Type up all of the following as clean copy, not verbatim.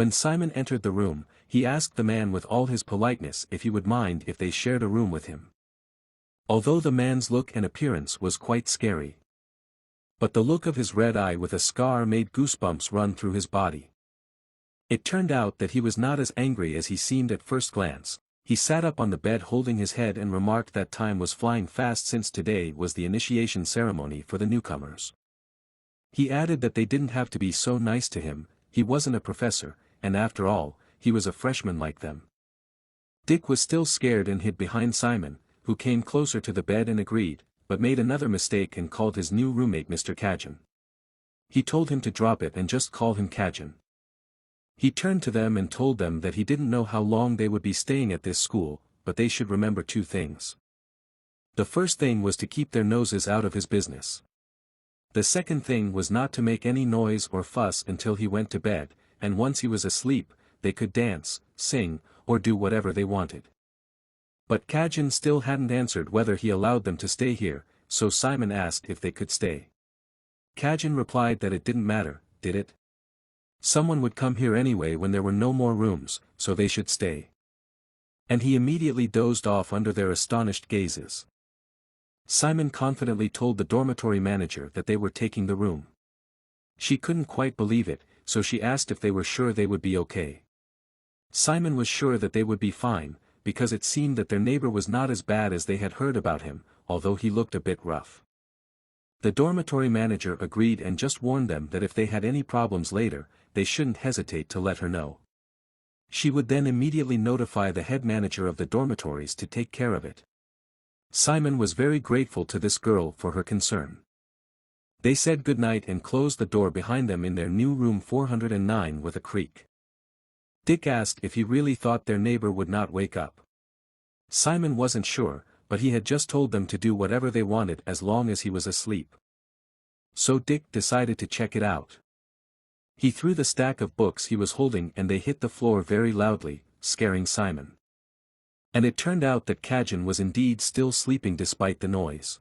When Simon entered the room, he asked the man with all his politeness if he would mind if they shared a room with him. Although the man's look and appearance was quite scary. But the look of his red eye with a scar made goosebumps run through his body. It turned out that he was not as angry as he seemed at first glance. He sat up on the bed holding his head and remarked that time was flying fast since today was the initiation ceremony for the newcomers. He added that they didn't have to be so nice to him, he wasn't a professor, and after all, he was a freshman like them. Dick was still scared and hid behind Simon, who came closer to the bed and agreed, but made another mistake and called his new roommate Mr. Kizen. He told him to drop it and just call him Kizen. He turned to them and told them that he didn't know how long they would be staying at this school, but they should remember two things. The first thing was to keep their noses out of his business. The second thing was not to make any noise or fuss until he went to bed, and once he was asleep, they could dance, sing, or do whatever they wanted. But Kizen still hadn't answered whether he allowed them to stay here, so Simon asked if they could stay. Kizen replied that it didn't matter, did it? Someone would come here anyway when there were no more rooms, so they should stay. And he immediately dozed off under their astonished gazes. Simon confidently told the dormitory manager that they were taking the room. She couldn't quite believe it, so she asked if they were sure they would be okay. Simon was sure that they would be fine, because it seemed that their neighbor was not as bad as they had heard about him, although he looked a bit rough. The dormitory manager agreed and just warned them that if they had any problems later, they shouldn't hesitate to let her know. She would then immediately notify the head manager of the dormitories to take care of it. Simon was very grateful to this girl for her concern. They said goodnight and closed the door behind them in their new room 409 with a creak. Dick asked if he really thought their neighbor would not wake up. Simon wasn't sure, but he had just told them to do whatever they wanted as long as he was asleep. So Dick decided to check it out. He threw the stack of books he was holding and they hit the floor very loudly, scaring Simon. And it turned out that Kizen was indeed still sleeping despite the noise.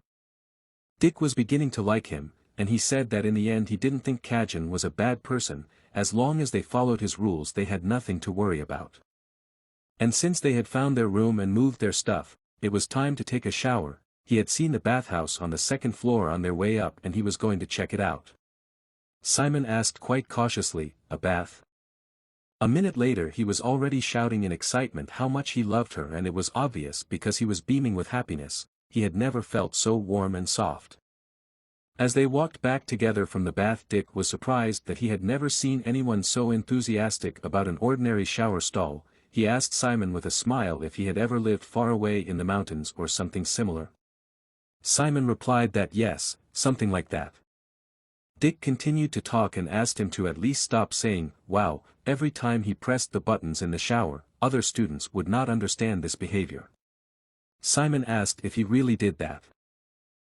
Dick was beginning to like him, and he said that in the end he didn't think Kizen was a bad person, as long as they followed his rules they had nothing to worry about. And since they had found their room and moved their stuff, it was time to take a shower. He had seen the bathhouse on the second floor on their way up and he was going to check it out. Simon asked quite cautiously, "A bath?" A minute later he was already shouting in excitement how much he loved her, and it was obvious because he was beaming with happiness. He had never felt so warm and soft. As they walked back together from the bath, Dick was surprised that he had never seen anyone so enthusiastic about an ordinary shower stall. He asked Simon with a smile if he had ever lived far away in the mountains or something similar. Simon replied that yes, something like that. Dick continued to talk and asked him to at least stop saying, "Wow," every time he pressed the buttons in the shower. Other students would not understand this behavior. Simon asked if he really did that.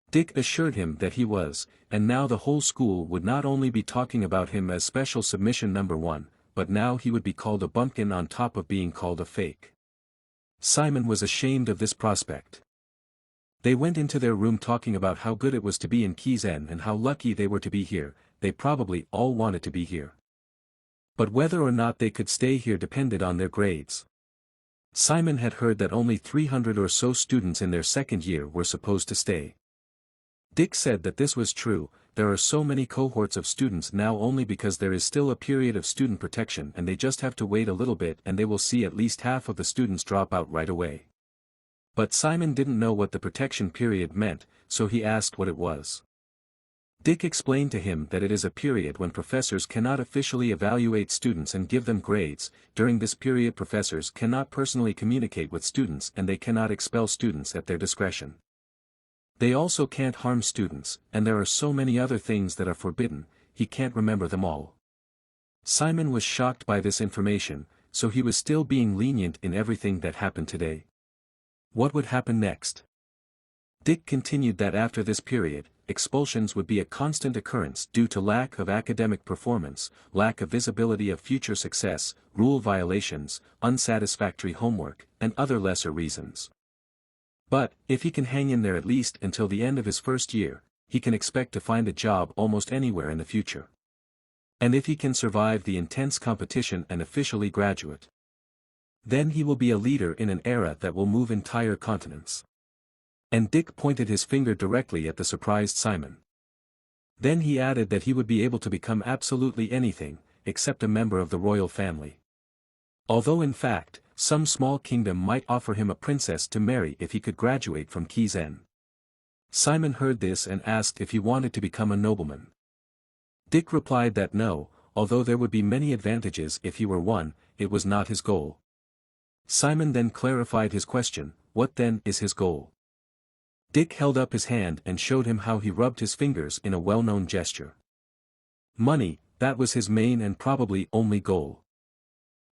Dick assured him that he was, and now the whole school would not only be talking about him as special submission number 1, but now he would be called a bumpkin on top of being called a fake. Simon was ashamed of this prospect. They went into their room talking about how good it was to be in Kizen and how lucky they were to be here. They probably all wanted to be here. But whether or not they could stay here depended on their grades. Simon had heard that only 300 or so students in their second year were supposed to stay. Dick said that this was true. There are so many cohorts of students now only because there is still a period of student protection and they just have to wait a little bit and they will see at least half of the students drop out right away. But Simon didn't know what the protection period meant, so he asked what it was. Dick explained to him that it is a period when professors cannot officially evaluate students and give them grades. During this period professors cannot personally communicate with students and they cannot expel students at their discretion. They also can't harm students, and there are so many other things that are forbidden, he can't remember them all. Simon was shocked by this information, so he was still being lenient in everything that happened today. What would happen next? Dick continued that after this period, expulsions would be a constant occurrence due to lack of academic performance, lack of visibility of future success, rule violations, unsatisfactory homework, and other lesser reasons. But, if he can hang in there at least until the end of his first year, he can expect to find a job almost anywhere in the future. And if he can survive the intense competition and officially graduate, then he will be a leader in an era that will move entire continents. And Dick pointed his finger directly at the surprised Simon. Then he added that he would be able to become absolutely anything, except a member of the royal family. Although in fact, some small kingdom might offer him a princess to marry if he could graduate from Kizen. Simon heard this and asked if he wanted to become a nobleman. Dick replied that no, although there would be many advantages if he were one, it was not his goal. Simon then clarified his question, what then is his goal? Dick held up his hand and showed him how he rubbed his fingers in a well-known gesture. Money, that was his main and probably only goal.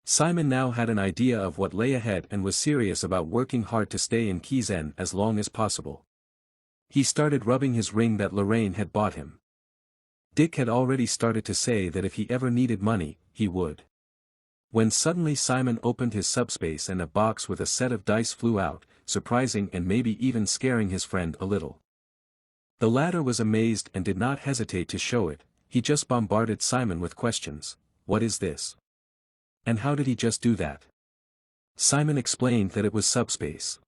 Simon now had an idea of what lay ahead and was serious about working hard to stay in Kizen as long as possible. He started rubbing his ring that Lorraine had bought him. Dick had already started to say that if he ever needed money, he would. When suddenly Simon opened his subspace and a box with a set of dice flew out, surprising and maybe even scaring his friend a little. The latter was amazed and did not hesitate to show it, he just bombarded Simon with questions. What is this? And how did he just do that? Simon explained that it was subspace.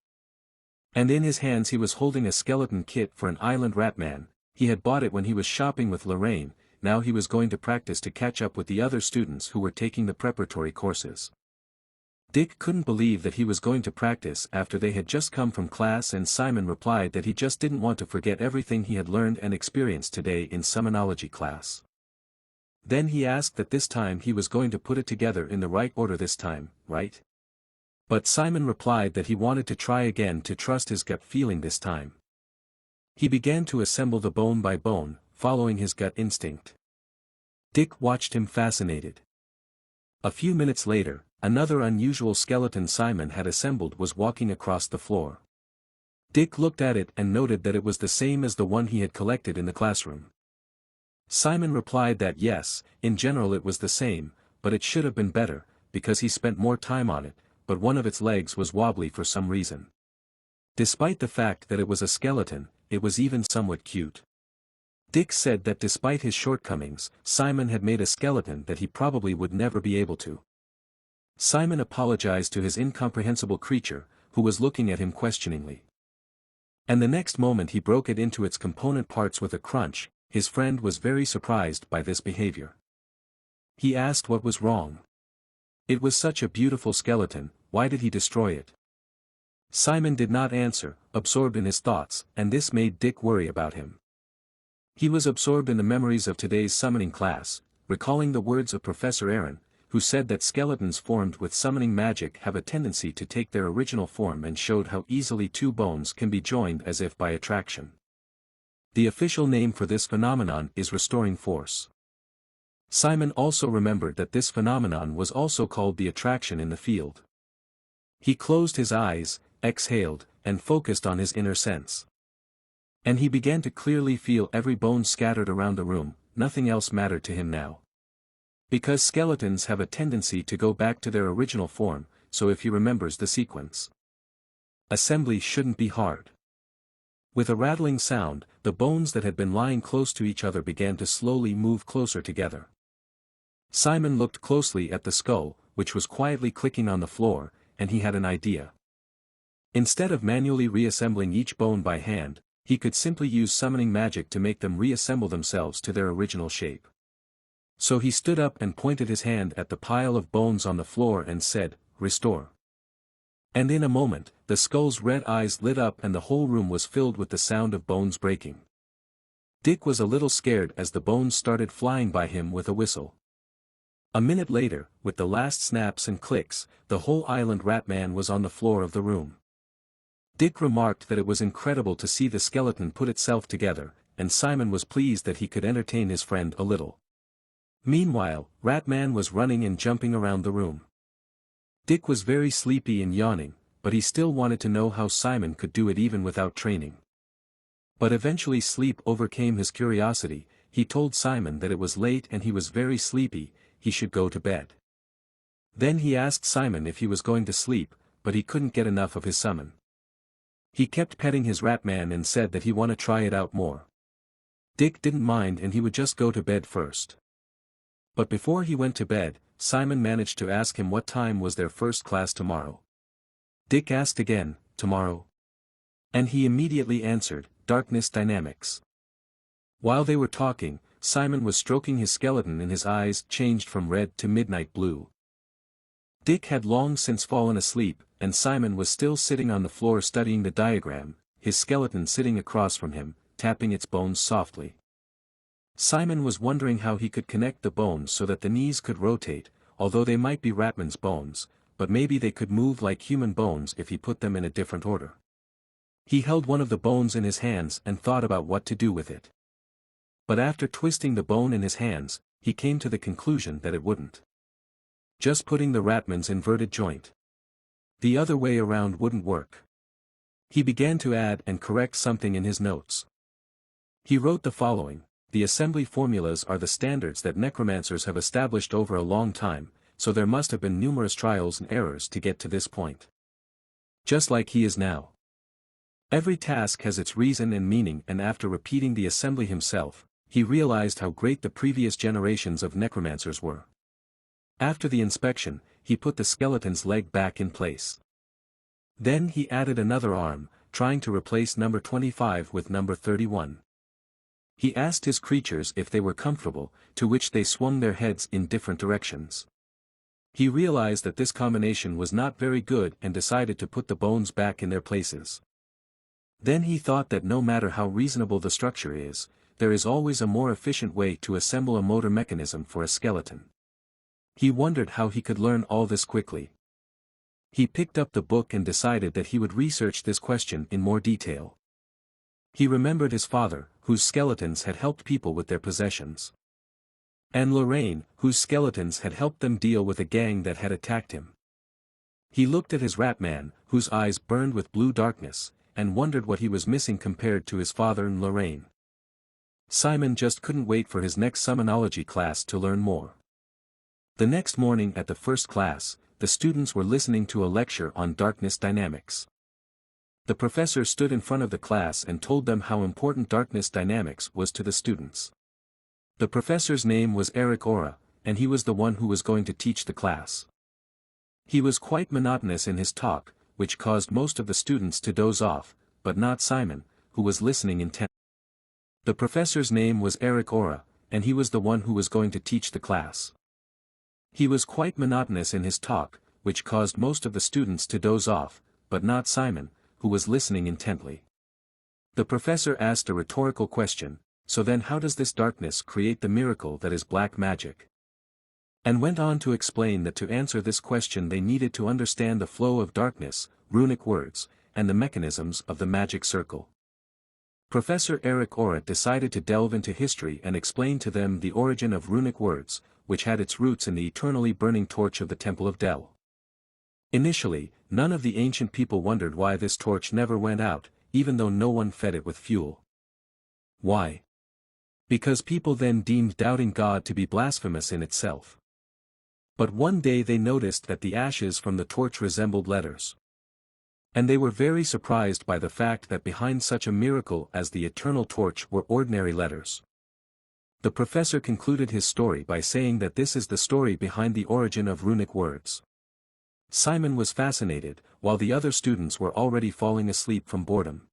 And in his hands he was holding a skeleton kit for an island ratman. He had bought it when he was shopping with Lorraine, now he was going to practice to catch up with the other students who were taking the preparatory courses. Dick couldn't believe that he was going to practice after they had just come from class, and Simon replied that he just didn't want to forget everything he had learned and experienced today in summonology class. Then he asked that this time he was going to put it together in the right order this time, right? But Simon replied that he wanted to try again, to trust his gut feeling this time. He began to assemble the bone by bone, following his gut instinct. Dick watched him fascinated. A few minutes later, another unusual skeleton Simon had assembled was walking across the floor. Dick looked at it and noted that it was the same as the one he had collected in the classroom. Simon replied that yes, in general it was the same, but it should have been better, because he spent more time on it, but one of its legs was wobbly for some reason. Despite the fact that it was a skeleton, it was even somewhat cute. Dick said that despite his shortcomings, Simon had made a skeleton that he probably would never be able to. Simon apologized to his incomprehensible creature, who was looking at him questioningly. And the next moment he broke it into its component parts with a crunch. His friend was very surprised by this behavior. He asked what was wrong. It was such a beautiful skeleton, why did he destroy it? Simon did not answer, absorbed in his thoughts, and this made Dick worry about him. He was absorbed in the memories of today's summoning class, recalling the words of Professor Aaron, who said that skeletons formed with summoning magic have a tendency to take their original form, and showed how easily two bones can be joined as if by attraction. The official name for this phenomenon is restoring force. Simon also remembered that this phenomenon was also called the attraction in the field. He closed his eyes, exhaled, and focused on his inner sense. And he began to clearly feel every bone scattered around the room. Nothing else mattered to him now. Because skeletons have a tendency to go back to their original form, so if he remembers the sequence, assembly shouldn't be hard. With a rattling sound, the bones that had been lying close to each other began to slowly move closer together. Simon looked closely at the skull, which was quietly clicking on the floor, and he had an idea. Instead of manually reassembling each bone by hand, he could simply use summoning magic to make them reassemble themselves to their original shape. So he stood up and pointed his hand at the pile of bones on the floor and said, "Restore." And in a moment, the skull's red eyes lit up and the whole room was filled with the sound of bones breaking. Dick was a little scared as the bones started flying by him with a whistle. A minute later, with the last snaps and clicks, the whole island ratman was on the floor of the room. Dick remarked that it was incredible to see the skeleton put itself together, and Simon was pleased that he could entertain his friend a little. Meanwhile, Ratman was running and jumping around the room. Dick was very sleepy and yawning, but he still wanted to know how Simon could do it even without training. But eventually sleep overcame his curiosity. He told Simon that it was late and he was very sleepy, he should go to bed. Then he asked Simon if he was going to sleep, but he couldn't get enough of his summon. He kept petting his Ratman and said that he wanted to try it out more. Dick didn't mind and he would just go to bed first. But before he went to bed, Simon managed to ask him what time was their first class tomorrow. Dick asked again, tomorrow? And he immediately answered, darkness dynamics. While they were talking, Simon was stroking his skeleton and his eyes changed from red to midnight blue. Dick had long since fallen asleep, and Simon was still sitting on the floor studying the diagram, his skeleton sitting across from him, tapping its bones softly. Simon was wondering how he could connect the bones so that the knees could rotate, although they might be Ratman's bones, but maybe they could move like human bones if he put them in a different order. He held one of the bones in his hands and thought about what to do with it. But after twisting the bone in his hands, he came to the conclusion that it wouldn't. Just putting the Ratman's inverted joint. The other way around wouldn't work. He began to add and correct something in his notes. He wrote the following: the assembly formulas are the standards that necromancers have established over a long time, so there must have been numerous trials and errors to get to this point. Just like he is now. Every task has its reason and meaning, and after repeating the assembly himself, he realized how great the previous generations of necromancers were. After the inspection, he put the skeleton's leg back in place. Then he added another arm, trying to replace number 25 with number 31. He asked his creatures if they were comfortable, to which they swung their heads in different directions. He realized that this combination was not very good and decided to put the bones back in their places. Then he thought that no matter how reasonable the structure is, there is always a more efficient way to assemble a motor mechanism for a skeleton. He wondered how he could learn all this quickly. He picked up the book and decided that he would research this question in more detail. He remembered his father, whose skeletons had helped people with their possessions. And Lorraine, whose skeletons had helped them deal with a gang that had attacked him. He looked at his Ratman, whose eyes burned with blue darkness, and wondered what he was missing compared to his father and Lorraine. Simon just couldn't wait for his next summonology class to learn more. The next morning at the first class, the students were listening to a lecture on darkness dynamics. The professor stood in front of the class and told them how important darkness dynamics was to the students. The professor's name was Eric Ora, and he was the one who was going to teach the class. He was quite monotonous in his talk, which caused most of the students to doze off, but not Simon, who was listening intently. The professor's name was Eric Ora, and he was the one who was going to teach the class. He was quite monotonous in his talk, which caused most of the students to doze off, but not Simon, who was listening intently. The professor asked a rhetorical question: so then how does this darkness create the miracle that is black magic? And went on to explain that to answer this question they needed to understand the flow of darkness, runic words, and the mechanisms of the magic circle. Professor Eric Orat decided to delve into history and explain to them the origin of runic words, which had its roots in the eternally burning torch of the Temple of Del. Initially, none of the ancient people wondered why this torch never went out, even though no one fed it with fuel. Why? Because people then deemed doubting God to be blasphemous in itself. But one day they noticed that the ashes from the torch resembled letters. And they were very surprised by the fact that behind such a miracle as the eternal torch were ordinary letters. The professor concluded his story by saying that this is the story behind the origin of runic words. Simon was fascinated, while the other students were already falling asleep from boredom.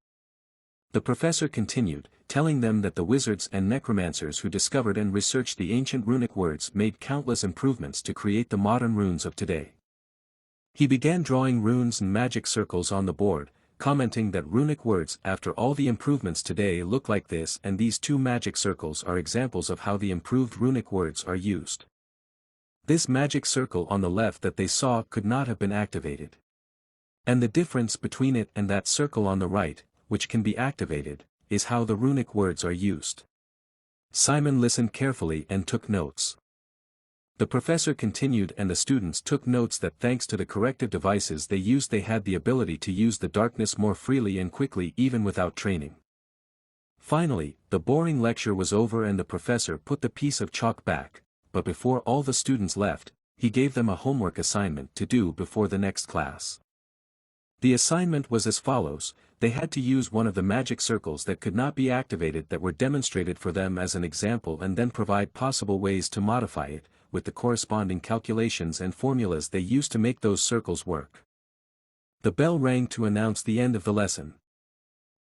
The professor continued, telling them that the wizards and necromancers who discovered and researched the ancient runic words made countless improvements to create the modern runes of today. He began drawing runes and magic circles on the board, commenting that runic words after all the improvements today look like this, and these two magic circles are examples of how the improved runic words are used. This magic circle on the left that they saw could not have been activated. And the difference between it and that circle on the right, which can be activated, is how the runic words are used. Simon listened carefully and took notes. The professor continued, and the students took notes that thanks to the corrective devices they used they had the ability to use the darkness more freely and quickly even without training. Finally, the boring lecture was over and the professor put the piece of chalk back, but before all the students left, he gave them a homework assignment to do before the next class. The assignment was as follows: they had to use one of the magic circles that could not be activated that were demonstrated for them as an example and then provide possible ways to modify it, with the corresponding calculations and formulas they used to make those circles work. The bell rang to announce the end of the lesson.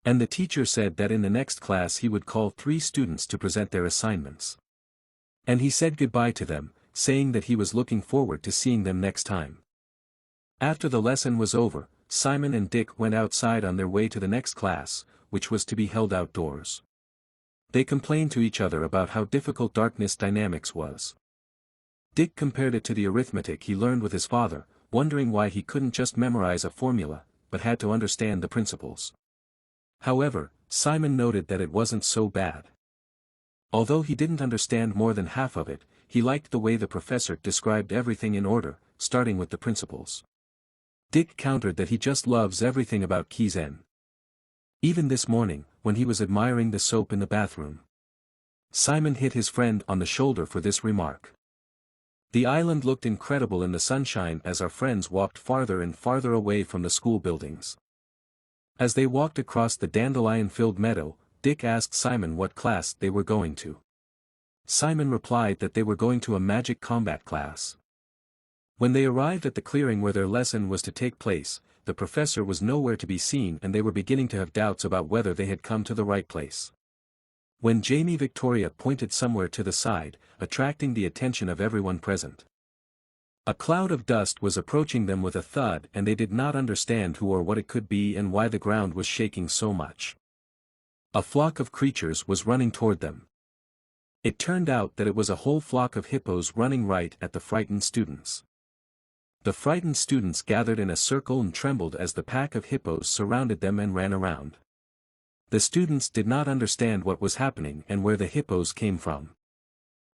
And the teacher said that in the next class he would call 3 students to present their assignments. And he said goodbye to them, saying that he was looking forward to seeing them next time. After the lesson was over, Simon and Dick went outside on their way to the next class, which was to be held outdoors. They complained to each other about how difficult darkness dynamics was. Dick compared it to the arithmetic he learned with his father, wondering why he couldn't just memorize a formula, but had to understand the principles. However, Simon noted that it wasn't so bad. Although he didn't understand more than half of it, he liked the way the professor described everything in order, starting with the principles. Dick countered that he just loves everything about Kizen. Even this morning, when he was admiring the soap in the bathroom. Simon hit his friend on the shoulder for this remark. The island looked incredible in the sunshine as our friends walked farther and farther away from the school buildings. As they walked across the dandelion-filled meadow, Dick asked Simon what class they were going to. Simon replied that they were going to a magic combat class. When they arrived at the clearing where their lesson was to take place, the professor was nowhere to be seen and they were beginning to have doubts about whether they had come to the right place. When Jamie Victoria pointed somewhere to the side, attracting the attention of everyone present. A cloud of dust was approaching them with a thud and they did not understand who or what it could be and why the ground was shaking so much. A flock of creatures was running toward them. It turned out that it was a whole flock of hippos running right at the frightened students. The frightened students gathered in a circle and trembled as the pack of hippos surrounded them and ran around. The students did not understand what was happening and where the hippos came from.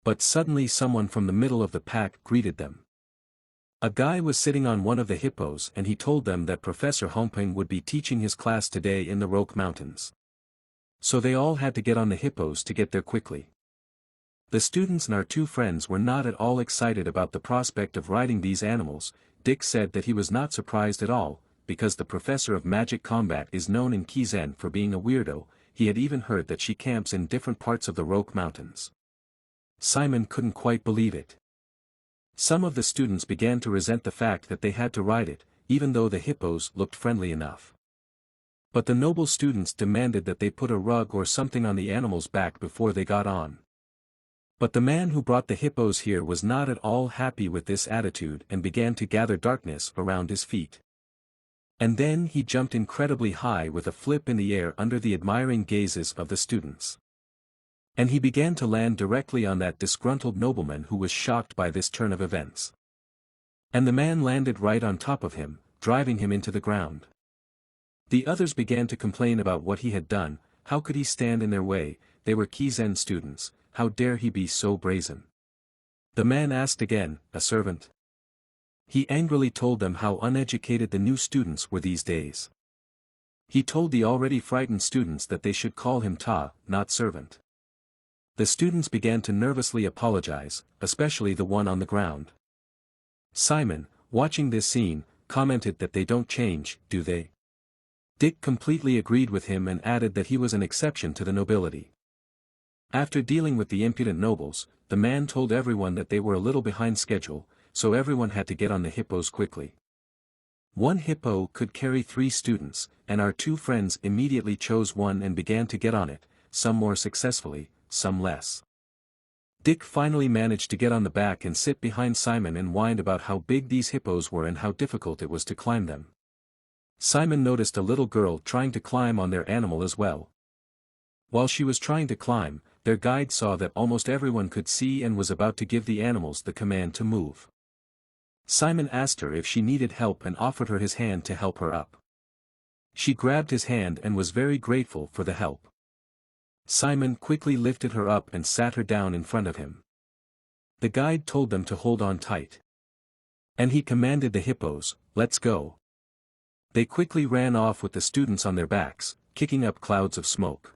But suddenly someone from the middle of the pack greeted them. A guy was sitting on one of the hippos and he told them that Professor Homping would be teaching his class today in the Roque Mountains. So they all had to get on the hippos to get there quickly. The students and our 2 friends were not at all excited about the prospect of riding these animals. Dick said that he was not surprised at all, because the professor of magic combat is known in Kizen for being a weirdo. He had even heard that she camps in different parts of the Roque Mountains. Simon couldn't quite believe it. Some of the students began to resent the fact that they had to ride it, even though the hippos looked friendly enough. But the noble students demanded that they put a rug or something on the animal's back before they got on. But the man who brought the hippos here was not at all happy with this attitude and began to gather darkness around his feet. And then he jumped incredibly high with a flip in the air under the admiring gazes of the students. And he began to land directly on that disgruntled nobleman who was shocked by this turn of events. And the man landed right on top of him, driving him into the ground. The others began to complain about what he had done. How could he stand in their way? They were Kizen students, how dare he be so brazen? The man asked again, a servant? He angrily told them how uneducated the new students were these days. He told the already frightened students that they should call him Ta, not servant. The students began to nervously apologize, especially the one on the ground. Simon, watching this scene, commented that they don't change, do they? Dick completely agreed with him and added that he was an exception to the nobility. After dealing with the impudent nobles, the man told everyone that they were a little behind schedule, so everyone had to get on the hippos quickly. One hippo could carry 3 students, and our 2 friends immediately chose one and began to get on it, some more successfully, some less. Dick finally managed to get on the back and sit behind Simon and whined about how big these hippos were and how difficult it was to climb them. Simon noticed a little girl trying to climb on their animal as well. While she was trying to climb, their guide saw that almost everyone could see and was about to give the animals the command to move. Simon asked her if she needed help and offered her his hand to help her up. She grabbed his hand and was very grateful for the help. Simon quickly lifted her up and sat her down in front of him. The guide told them to hold on tight. And he commanded the hippos, "Let's go." They quickly ran off with the students on their backs, kicking up clouds of smoke.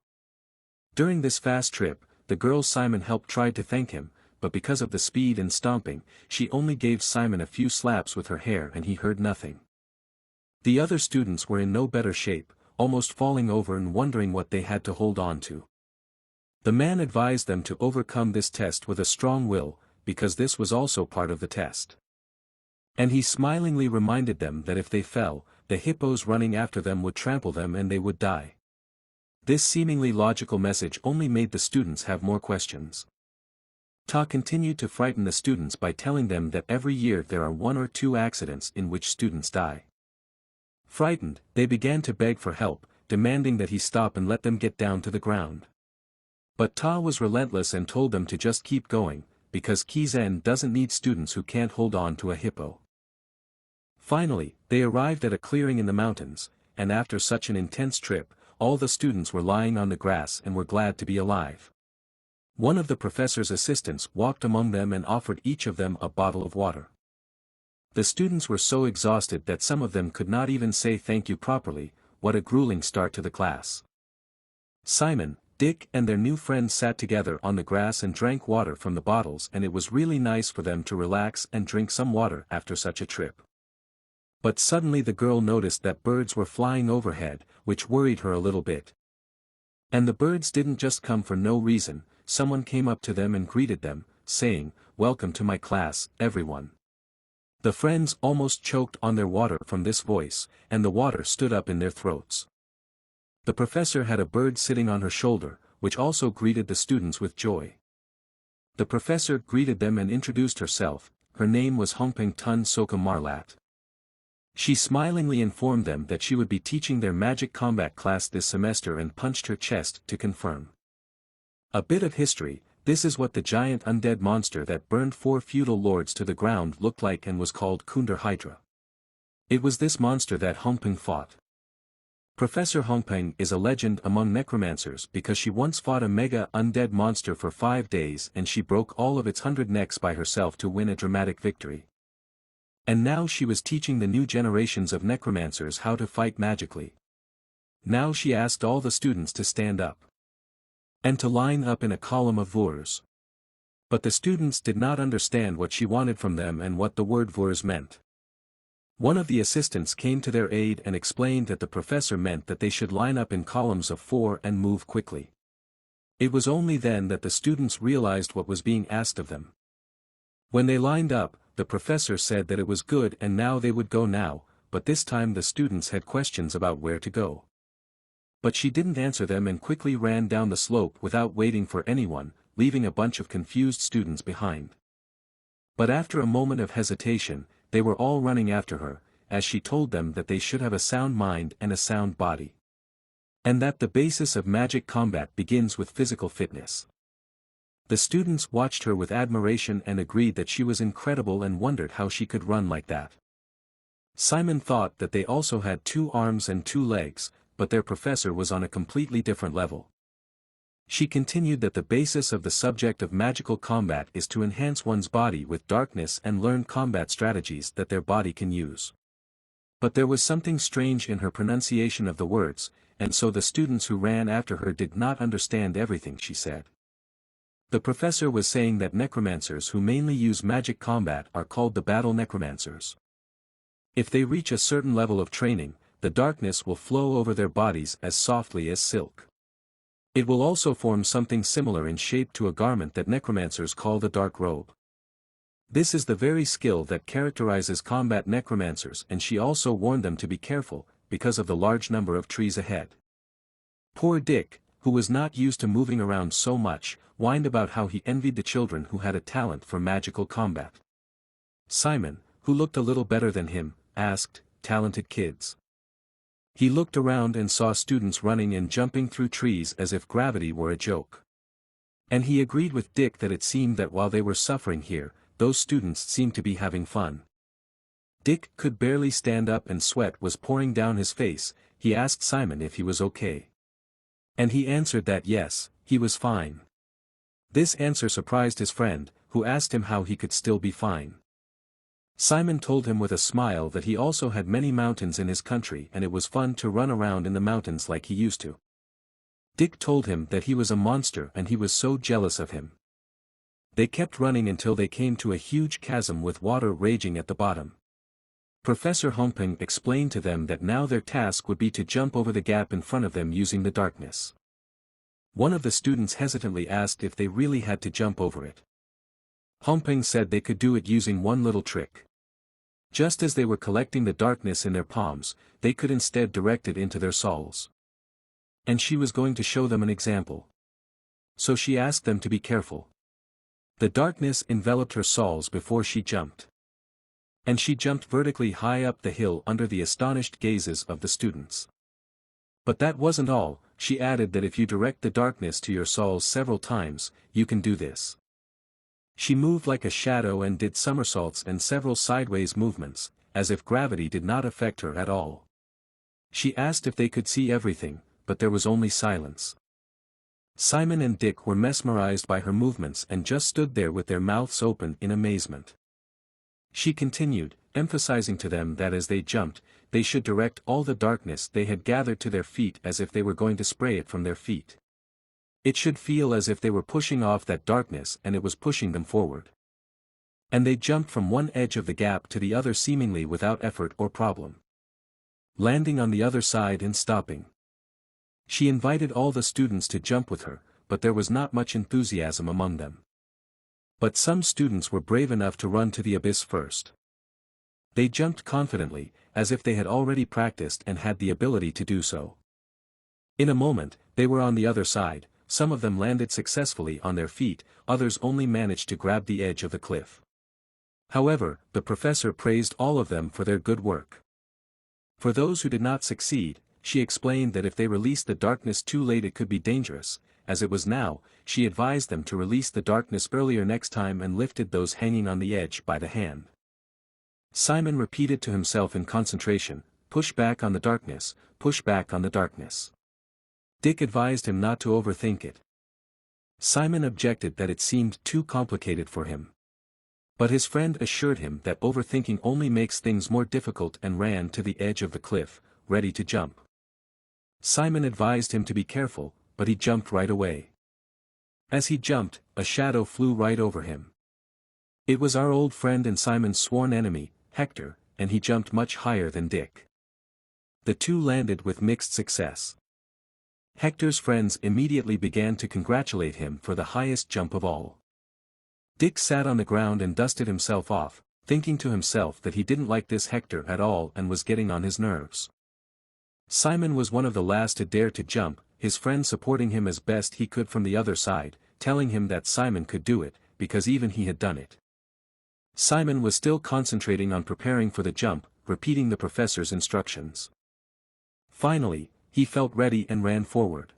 During this fast trip, the girl Simon helped tried to thank him, but because of the speed and stomping, she only gave Simon a few slaps with her hair and he heard nothing. The other students were in no better shape. almost falling over and wondering what they had to hold on to. The man advised them to overcome this test with a strong will, because this was also part of the test. And he smilingly reminded them that if they fell, the hippos running after them would trample them and they would die. This seemingly logical message only made the students have more questions. Ta continued to frighten the students by telling them that every year there are 1 or 2 accidents in which students die. Frightened, they began to beg for help, demanding that he stop and let them get down to the ground. But Ta was relentless and told them to just keep going, because Kizen doesn't need students who can't hold on to a hippo. Finally, they arrived at a clearing in the mountains, and after such an intense trip, all the students were lying on the grass and were glad to be alive. One of the professor's assistants walked among them and offered each of them a bottle of water. The students were so exhausted that some of them could not even say thank you properly. What a grueling start to the class. Simon, Dick and their new friend sat together on the grass and drank water from the bottles, and it was really nice for them to relax and drink some water after such a trip. But suddenly the girl noticed that birds were flying overhead, which worried her a little bit. And the birds didn't just come for no reason. Someone came up to them and greeted them, saying, "Welcome to my class, everyone." The friends almost choked on their water from this voice, and the water stood up in their throats. The professor had a bird sitting on her shoulder, which also greeted the students with joy. The professor greeted them and introduced herself. Her name was Hongpeng Tun Soka Marlat. She smilingly informed them that she would be teaching their magic combat class this semester and punched her chest to confirm. A bit of history: this is what the giant undead monster that burned 4 feudal lords to the ground looked like and was called Kundar Hydra. It was this monster that Hongpeng fought. Professor Hongpeng is a legend among necromancers because she once fought a mega undead monster for 5 days and she broke all of its 100 necks by herself to win a dramatic victory. And now she was teaching the new generations of necromancers how to fight magically. Now she asked all the students to stand up and to line up in a column of vurs. But the students did not understand what she wanted from them and what the word vurs meant. One of the assistants came to their aid and explained that the professor meant that they should line up in columns of 4 and move quickly. It was only then that the students realized what was being asked of them. When they lined up, the professor said that it was good and now they would go now, but this time the students had questions about where to go. But she didn't answer them and quickly ran down the slope without waiting for anyone, leaving a bunch of confused students behind. But after a moment of hesitation, they were all running after her, as she told them that they should have a sound mind and a sound body. And that the basis of magic combat begins with physical fitness. The students watched her with admiration and agreed that she was incredible and wondered how she could run like that. Simon thought that they also had 2 arms and 2 legs, but their professor was on a completely different level. She continued that the basis of the subject of magical combat is to enhance one's body with darkness and learn combat strategies that their body can use. But there was something strange in her pronunciation of the words, and so the students who ran after her did not understand everything she said. The professor was saying that necromancers who mainly use magic combat are called the battle necromancers. If they reach a certain level of training, the darkness will flow over their bodies as softly as silk. It will also form something similar in shape to a garment that necromancers call the dark robe. This is the very skill that characterizes combat necromancers, and she also warned them to be careful, because of the large number of trees ahead. Poor Dick, who was not used to moving around so much, whined about how he envied the children who had a talent for magical combat. Simon, who looked a little better than him, asked, "Talented kids?" He looked around and saw students running and jumping through trees as if gravity were a joke. And he agreed with Dick that it seemed that while they were suffering here, those students seemed to be having fun. Dick could barely stand up and sweat was pouring down his face. He asked Simon if he was okay. And he answered that yes, he was fine. This answer surprised his friend, who asked him how he could still be fine. Simon told him with a smile that he also had many mountains in his country and it was fun to run around in the mountains like he used to. Dick told him that he was a monster and he was so jealous of him. They kept running until they came to a huge chasm with water raging at the bottom. Professor Humping explained to them that now their task would be to jump over the gap in front of them using the darkness. One of the students hesitantly asked if they really had to jump over it. Humping said they could do it using one little trick. Just as they were collecting the darkness in their palms, they could instead direct it into their souls. And she was going to show them an example. So she asked them to be careful. The darkness enveloped her souls before she jumped. And she jumped vertically high up the hill under the astonished gazes of the students. But that wasn't all, she added that if you direct the darkness to your souls several times, you can do this. She moved like a shadow and did somersaults and several sideways movements, as if gravity did not affect her at all. She asked if they could see everything, but there was only silence. Simon and Dick were mesmerized by her movements and just stood there with their mouths open in amazement. She continued, emphasizing to them that as they jumped, they should direct all the darkness they had gathered to their feet as if they were going to spray it from their feet. It should feel as if they were pushing off that darkness and it was pushing them forward. And they jumped from one edge of the gap to the other seemingly without effort or problem. Landing on the other side and stopping. She invited all the students to jump with her, but there was not much enthusiasm among them. But some students were brave enough to run to the abyss first. They jumped confidently, as if they had already practiced and had the ability to do so. In a moment, they were on the other side. Some of them landed successfully on their feet, others only managed to grab the edge of the cliff. However, the professor praised all of them for their good work. For those who did not succeed, she explained that if they released the darkness too late it could be dangerous. As it was now, she advised them to release the darkness earlier next time and lifted those hanging on the edge by the hand. Simon repeated to himself in concentration, "Push back on the darkness, push back on the darkness." Dick advised him not to overthink it. Simon objected that it seemed too complicated for him. But his friend assured him that overthinking only makes things more difficult and ran to the edge of the cliff, ready to jump. Simon advised him to be careful, but he jumped right away. As he jumped, a shadow flew right over him. It was our old friend and Simon's sworn enemy, Hector, and he jumped much higher than Dick. The two landed with mixed success. Hector's friends immediately began to congratulate him for the highest jump of all. Dick sat on the ground and dusted himself off, thinking to himself that he didn't like this Hector at all and was getting on his nerves. Simon was one of the last to dare to jump, his friend supporting him as best he could from the other side, telling him that Simon could do it, because even he had done it. Simon was still concentrating on preparing for the jump, repeating the professor's instructions. Finally, he felt ready and ran forward.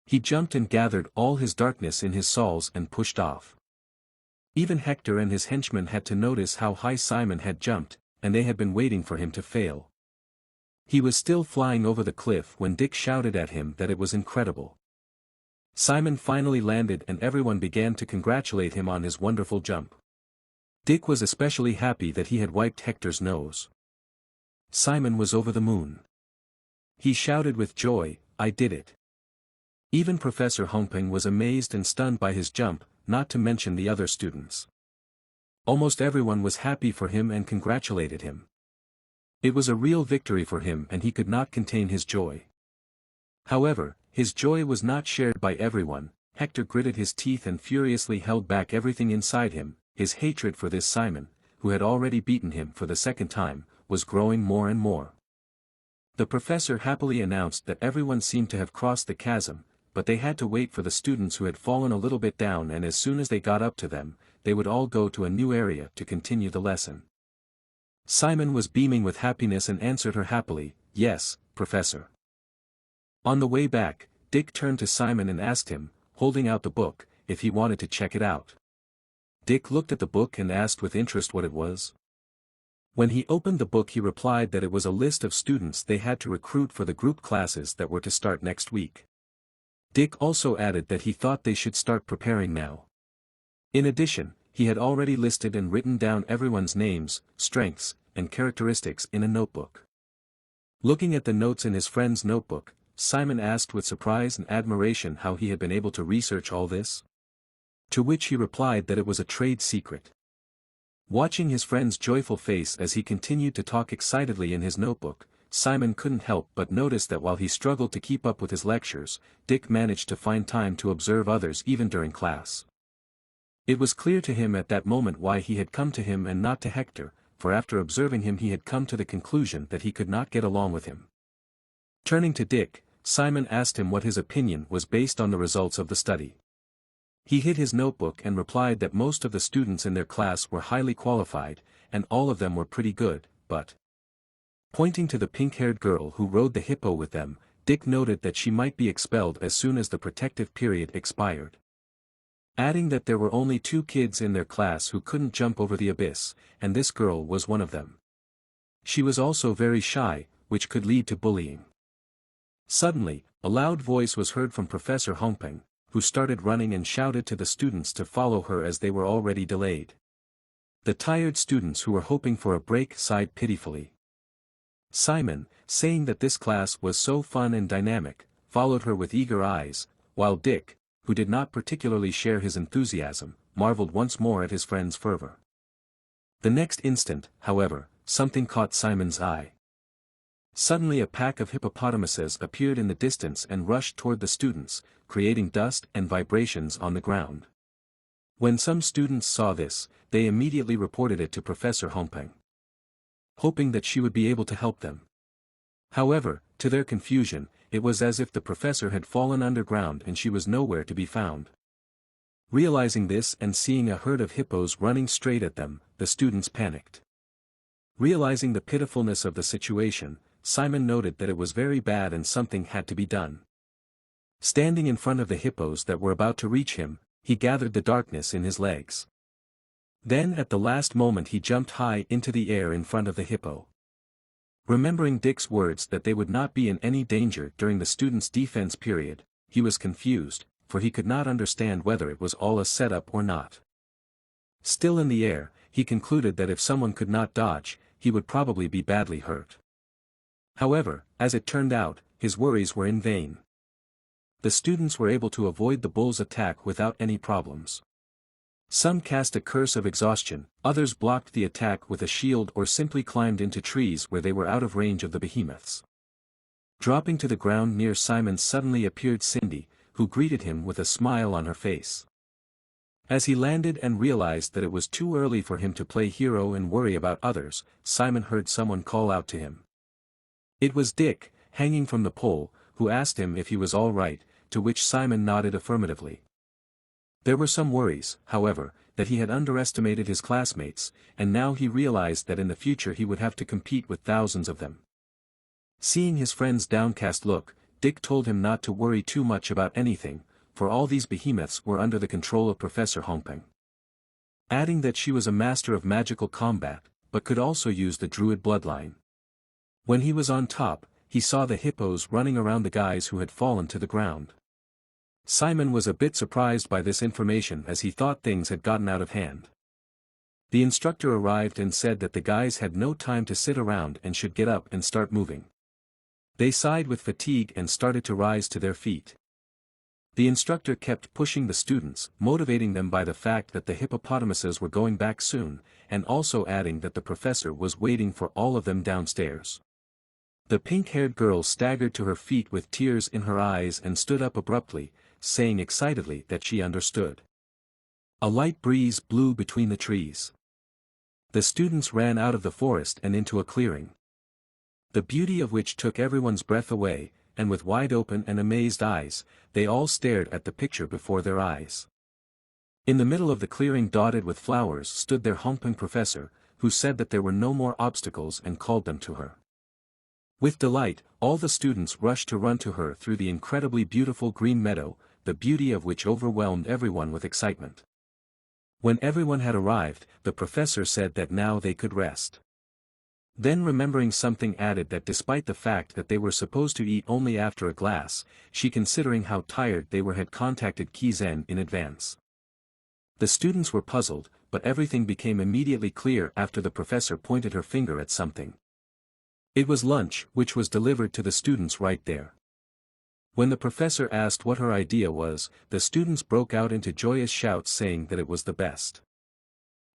He jumped and gathered all his darkness in his souls and pushed off. Even Hector and his henchmen had to notice how high Simon had jumped, and they had been waiting for him to fail. He was still flying over the cliff when Dick shouted at him that it was incredible. Simon finally landed and everyone began to congratulate him on his wonderful jump. Dick was especially happy that he had wiped Hector's nose. Simon was over the moon. He shouted with joy, "I did it." Even Professor Humping was amazed and stunned by his jump, not to mention the other students. Almost everyone was happy for him and congratulated him. It was a real victory for him and he could not contain his joy. However, his joy was not shared by everyone. Hector gritted his teeth and furiously held back everything inside him. His hatred for this Simon, who had already beaten him for the second time, was growing more and more. The professor happily announced that everyone seemed to have crossed the chasm, but they had to wait for the students who had fallen a little bit down, and as soon as they got up to them, they would all go to a new area to continue the lesson. Simon was beaming with happiness and answered her happily, "Yes, Professor." On the way back, Dick turned to Simon and asked him, holding out the book, if he wanted to check it out. Dick looked at the book and asked with interest what it was. When he opened the book he replied that it was a list of students they had to recruit for the group classes that were to start next week. Dick also added that he thought they should start preparing now. In addition, he had already listed and written down everyone's names, strengths, and characteristics in a notebook. Looking at the notes in his friend's notebook, Simon asked with surprise and admiration how he had been able to research all this. To which he replied that it was a trade secret. Watching his friend's joyful face as he continued to talk excitedly in his notebook, Simon couldn't help but notice that while he struggled to keep up with his lectures, Dick managed to find time to observe others even during class. It was clear to him at that moment why he had come to him and not to Hector, for after observing him he had come to the conclusion that he could not get along with him. Turning to Dick, Simon asked him what his opinion was based on the results of the study. He hid his notebook and replied that most of the students in their class were highly qualified, and all of them were pretty good, but... Pointing to the pink-haired girl who rode the hippo with them, Dick noted that she might be expelled as soon as the protective period expired. Adding that there were only 2 kids in their class who couldn't jump over the abyss, and this girl was one of them. She was also very shy, which could lead to bullying. Suddenly, a loud voice was heard from Professor Hongpeng, who started running and shouted to the students to follow her as they were already delayed. The tired students who were hoping for a break sighed pitifully. Simon, saying that this class was so fun and dynamic, followed her with eager eyes, while Dick, who did not particularly share his enthusiasm, marveled once more at his friend's fervor. The next instant, however, something caught Simon's eye. Suddenly a pack of hippopotamuses appeared in the distance and rushed toward the students, creating dust and vibrations on the ground. When some students saw this, they immediately reported it to Professor Hongpeng, hoping that she would be able to help them. However, to their confusion, it was as if the professor had fallen underground and she was nowhere to be found. Realizing this and seeing a herd of hippos running straight at them, the students panicked. Realizing the pitifulness of the situation, Simon noted that it was very bad and something had to be done. Standing in front of the hippos that were about to reach him, he gathered the darkness in his legs. Then at the last moment he jumped high into the air in front of the hippo. Remembering Dick's words that they would not be in any danger during the students' defense period, he was confused, for he could not understand whether it was all a setup or not. Still in the air, he concluded that if someone could not dodge, he would probably be badly hurt. However, as it turned out, his worries were in vain. The students were able to avoid the bull's attack without any problems. Some cast a curse of exhaustion, others blocked the attack with a shield or simply climbed into trees where they were out of range of the behemoths. Dropping to the ground near Simon suddenly appeared Cindy, who greeted him with a smile on her face. As he landed and realized that it was too early for him to play hero and worry about others, Simon heard someone call out to him. It was Dick, hanging from the pole, who asked him if he was all right, to which Simon nodded affirmatively. There were some worries, however, that he had underestimated his classmates, and now he realized that in the future he would have to compete with thousands of them. Seeing his friend's downcast look, Dick told him not to worry too much about anything, for all these behemoths were under the control of Professor Hongpeng. Adding that she was a master of magical combat, but could also use the druid bloodline. When he was on top, he saw the hippos running around the guys who had fallen to the ground. Simon was a bit surprised by this information as he thought things had gotten out of hand. The instructor arrived and said that the guys had no time to sit around and should get up and start moving. They sighed with fatigue and started to rise to their feet. The instructor kept pushing the students, motivating them by the fact that the hippopotamuses were going back soon, and also adding that the professor was waiting for all of them downstairs. The pink-haired girl staggered to her feet with tears in her eyes and stood up abruptly, saying excitedly that she understood. A light breeze blew between the trees. The students ran out of the forest and into a clearing, the beauty of which took everyone's breath away, and with wide-open and amazed eyes, they all stared at the picture before their eyes. In the middle of the clearing dotted with flowers stood their Hongpeng professor, who said that there were no more obstacles and called them to her. With delight, all the students rushed to run to her through the incredibly beautiful green meadow, the beauty of which overwhelmed everyone with excitement. When everyone had arrived, the professor said that now they could rest. Then remembering something added that despite the fact that they were supposed to eat only after a glass, she considering how tired they were had contacted Kizen in advance. The students were puzzled, but everything became immediately clear after the professor pointed her finger at something. It was lunch, which was delivered to the students right there. When the professor asked what her idea was, the students broke out into joyous shouts saying that it was the best.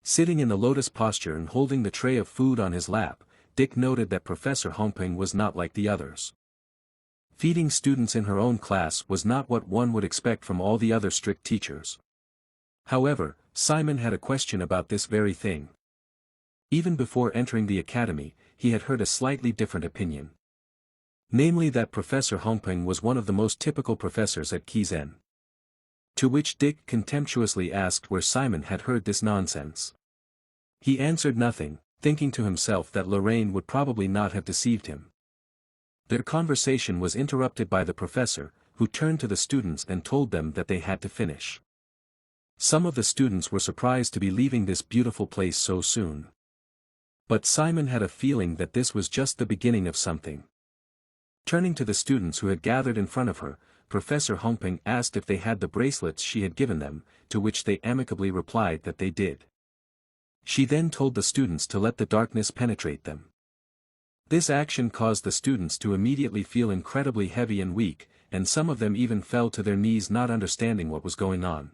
Sitting in the lotus posture and holding the tray of food on his lap, Dick noted that Professor Humping was not like the others. Feeding students in her own class was not what one would expect from all the other strict teachers. However, Simon had a question about this very thing. Even before entering the academy, he had heard a slightly different opinion. Namely that Professor Humping was one of the most typical professors at Kizen. To which Dick contemptuously asked where Simon had heard this nonsense. He answered nothing, thinking to himself that Lorraine would probably not have deceived him. Their conversation was interrupted by the professor, who turned to the students and told them that they had to finish. Some of the students were surprised to be leaving this beautiful place so soon. But Simon had a feeling that this was just the beginning of something. Turning to the students who had gathered in front of her, Professor Humping asked if they had the bracelets she had given them, to which they amicably replied that they did. She then told the students to let the darkness penetrate them. This action caused the students to immediately feel incredibly heavy and weak, and some of them even fell to their knees not understanding what was going on.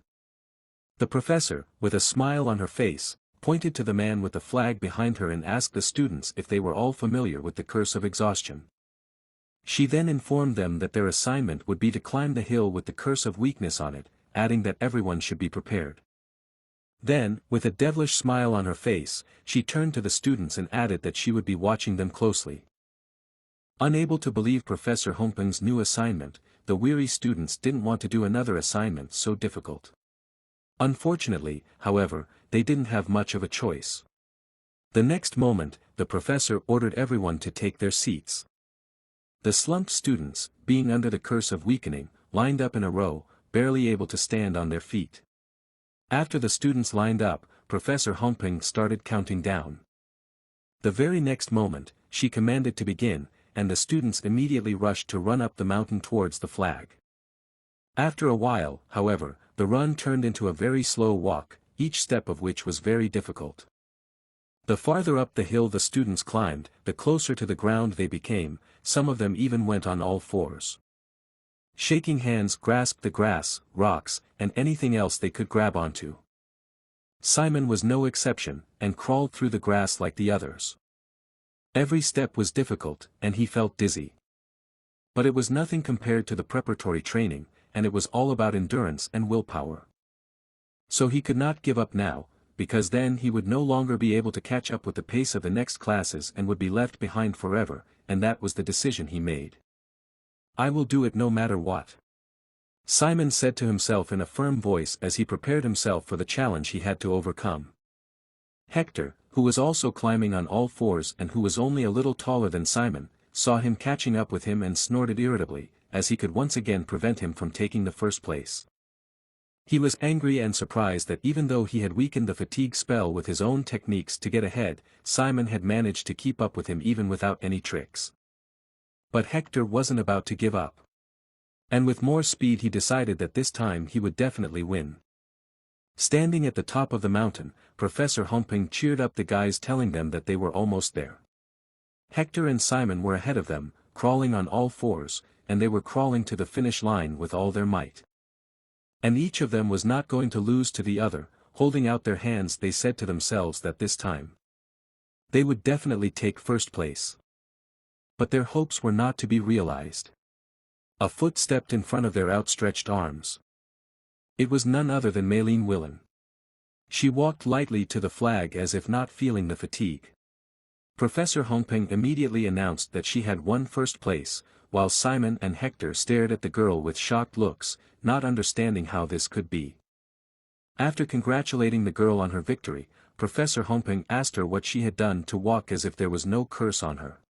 The professor, with a smile on her face, pointed to the man with the flag behind her and asked the students if they were all familiar with the curse of exhaustion. She then informed them that their assignment would be to climb the hill with the curse of weakness on it, adding that everyone should be prepared. Then, with a devilish smile on her face, she turned to the students and added that she would be watching them closely. Unable to believe Professor Humping's new assignment, the weary students didn't want to do another assignment so difficult. Unfortunately, however, they didn't have much of a choice. The next moment, the professor ordered everyone to take their seats. The slumped students, being under the curse of weakening, lined up in a row, barely able to stand on their feet. After the students lined up, Professor Humping started counting down. The very next moment, she commanded to begin, and the students immediately rushed to run up the mountain towards the flag. After a while, however, the run turned into a very slow walk, each step of which was very difficult. The farther up the hill the students climbed, the closer to the ground they became, some of them even went on all fours. Shaking hands grasped the grass, rocks, and anything else they could grab onto. Simon was no exception, and crawled through the grass like the others. Every step was difficult, and he felt dizzy. But it was nothing compared to the preparatory training, and it was all about endurance and willpower. So he could not give up now, because then he would no longer be able to catch up with the pace of the next classes and would be left behind forever, and that was the decision he made. I will do it no matter what. Simon said to himself in a firm voice as he prepared himself for the challenge he had to overcome. Hector, who was also climbing on all fours and who was only a little taller than Simon, saw him catching up with him and snorted irritably, as he could once again prevent him from taking the first place. He was angry and surprised that even though he had weakened the fatigue spell with his own techniques to get ahead, Simon had managed to keep up with him even without any tricks. But Hector wasn't about to give up. And with more speed he decided that this time he would definitely win. Standing at the top of the mountain, Professor Humping cheered up the guys telling them that they were almost there. Hector and Simon were ahead of them, crawling on all fours, and they were crawling to the finish line with all their might. And each of them was not going to lose to the other, holding out their hands they said to themselves that this time they would definitely take first place. But their hopes were not to be realized. A foot stepped in front of their outstretched arms. It was none other than Maylene Willen. She walked lightly to the flag as if not feeling the fatigue. Professor Humping immediately announced that she had won first place, while Simon and Hector stared at the girl with shocked looks, not understanding how this could be. After congratulating the girl on her victory, Professor Humping asked her what she had done to walk as if there was no curse on her.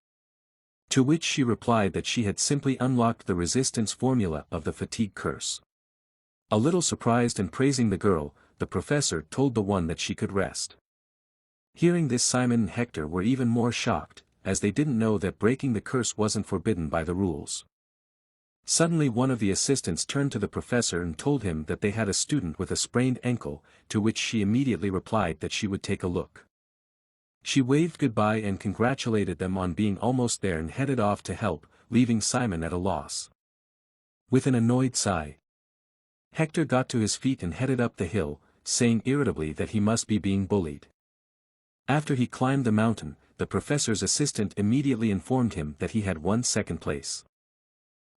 To which she replied that she had simply unlocked the resistance formula of the fatigue curse. A little surprised and praising the girl, the professor told the one that she could rest. Hearing this, Simon and Hector were even more shocked, as they didn't know that breaking the curse wasn't forbidden by the rules. Suddenly one of the assistants turned to the professor and told him that they had a student with a sprained ankle, to which she immediately replied that she would take a look. She waved goodbye and congratulated them on being almost there and headed off to help, leaving Simon at a loss. With an annoyed sigh, Hector got to his feet and headed up the hill, saying irritably that he must be being bullied. After he climbed the mountain, the professor's assistant immediately informed him that he had won second place.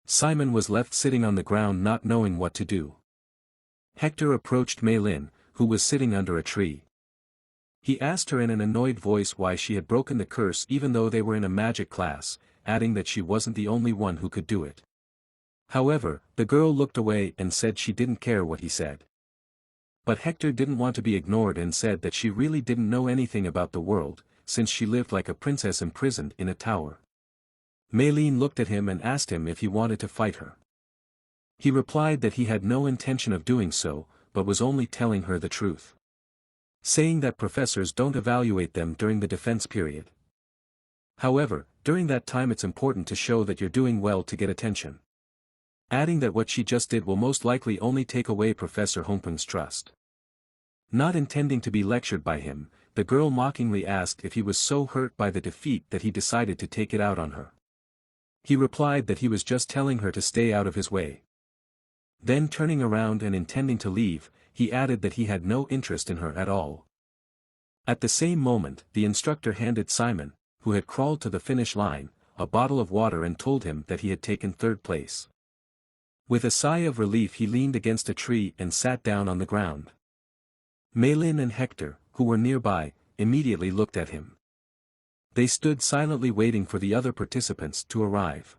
Simon was left sitting on the ground not knowing what to do. Hector approached Mei Lin, who was sitting under a tree. He asked her in an annoyed voice why she had broken the curse even though they were in a magic class, adding that she wasn't the only one who could do it. However, the girl looked away and said she didn't care what he said. But Hector didn't want to be ignored and said that she really didn't know anything about the world, since she lived like a princess imprisoned in a tower. Mei Lin looked at him and asked him if he wanted to fight her. He replied that he had no intention of doing so, but was only telling her the truth, saying that professors don't evaluate them during the defense period. However, during that time it's important to show that you're doing well to get attention. Adding that what she just did will most likely only take away Professor Hongpeng's trust. Not intending to be lectured by him, the girl mockingly asked if he was so hurt by the defeat that he decided to take it out on her. He replied that he was just telling her to stay out of his way. Then turning around and intending to leave, he added that he had no interest in her at all. At the same moment, the instructor handed Simon, who had crawled to the finish line, a bottle of water and told him that he had taken third place. With a sigh of relief he leaned against a tree and sat down on the ground. Mei Lin and Hector, who were nearby, immediately looked at him. They stood silently waiting for the other participants to arrive.